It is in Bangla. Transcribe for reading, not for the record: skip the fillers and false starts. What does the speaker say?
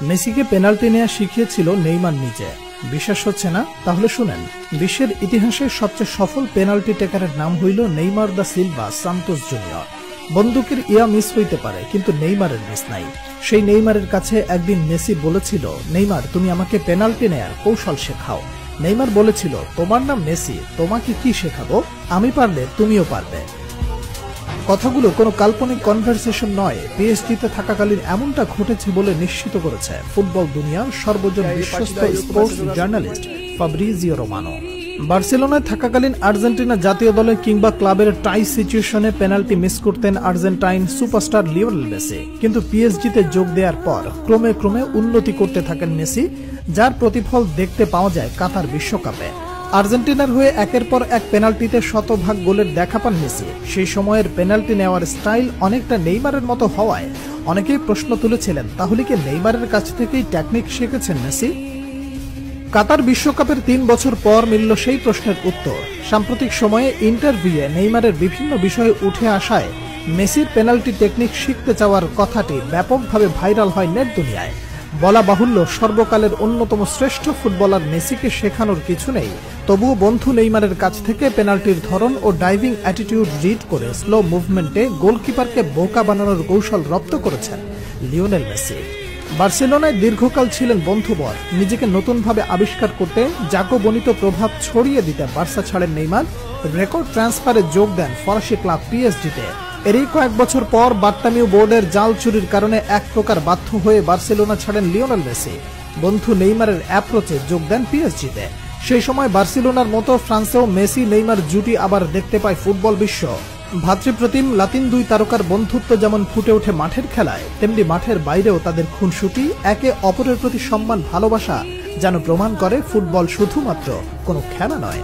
মেসিকে পেনাল্টি নেওয়া শিখিয়েছিল নেইমার নিজে। বিশ্বাস হচ্ছে না? তাহলে শুনেন। বিশ্বের ইতিহাসে সবচেয়ে সফল পেনাল্টি টেকারের নাম হইল Neymar da Silva Santos junior. বন্দুকের ইয়া মিস হইতে পারে, কিন্তু নেইমারের মিস নাই। সেই নেইমারের কাছে একদিন মেসি বলেছিল, নেইমার তুমি আমাকে পেনাল্টি নেয়ার কৌশল শেখাও। নেইমার বলেছিল, তোমার নাম মেসি, তোমাকে কি শেখাবো? আমি পারলে তুমিও পারবে। কথাগুলো কোনো কাল্পনিক কনভারসেশন নয়, পিএসজিতে থাকাকালীন এমনটা ঘটেছে বলে নিশ্চিত করেছে ফুটবল দুনিয়ার সর্বজন বিশ্বস্ত স্পোর্টস জার্নালিস্ট ফাব্রিজিও রোমানো। বার্সেলোনায় থাকাকালীন আর্জেন্টিনা জাতীয় দলের কিংবা ক্লাবের টাই সিচুয়েশনে পেনাল্টি মিস করতেন আর্জেন্টাইন সুপারস্টার লিওনেল মেসি। কিন্তু পিএসজিতে যোগ দেওয়ার পর ক্রমে ক্রমে উন্নতি করতে থাকেন মেসি, যার প্রতিফল দেখতে পাওয়া যায় কাতার বিশ্বকাপে। আর্জেন্টিনার হয়ে একের পর এক পেনাল্টিতে শতভাগ গোলের দেখা পান মেসি। সেই সময়ের পেনাল্টি নেওয়ার স্টাইল অনেকটা নেইমারের মতো হওয়ায় অনেকেই প্রশ্ন তুলেছিলেন, তাহলে কি নেইমারের কাছ থেকেই টেকনিক শিখেছেন মেসি? কাতার বিশ্বকাপের ৩ বছর পর মিলল সেই প্রশ্নের উত্তর। সাম্প্রতিক সময়ে ইন্টারভিউয়ে নেইমারের বিভিন্ন বিষয়ে উঠে আসায় মেসির পেনাল্টি টেকনিক শিখতে চাওয়ার কথাটি ব্যাপকভাবে ভাইরাল হয় নেট দুনিয়ায়। বলা বাহুল্য, সর্বকালের অন্যতম শ্রেষ্ঠ ফুটবলার মেসিকে শেখানোর কিছু নেই, তবুও বন্ধু নেইমারের কাছ থেকে পেনাল্টির ধরন ও ডাইভিং অ্যাটিটিউড রিড করে স্লো মুভমেন্টে গোলকিপারকে বোকা বানানোর কৌশল রপ্ত করেছেন লিওনেল মেসি। বার্সেলোনায় দীর্ঘকাল ছিলেন বন্ধুবর। নিজেকে নতুনভাবে আবিষ্কার করতে জাকবনিত প্রভাব ছড়িয়ে দিতে বার্সা ছাড়েন নেইমার। রেকর্ড ট্রান্সফারে যোগ দেন ফরাসি ক্লাব পিএসজিতে। এরই কয়েক বছর পর বার্তামিউ বোর্ডের জাল চুরির কারণে এক প্রকার বাধ্য হয়ে বার্সেলোনা ছাড়েন লিওনেল মেসি। বন্ধু নেইমারের অ্যাপ্রোচে যোগ দেন পিএসজিতে। সেই সময় বার্সেলোনার মতো ফ্রান্সেও মেসি নেইমার জুটি আবার দেখতে পায় ফুটবল বিশ্ব। ভাতৃপ্রতিম লাতিন দুই তারকার বন্ধুত্ব যেমন ফুটে ওঠে মাঠের খেলায়, তেমনি মাঠের বাইরেও তাদের খুনসুটি, একে অপরের প্রতি সম্মান, ভালোবাসা যেন প্রমাণ করে ফুটবল শুধুমাত্র কোনো খেলা নয়।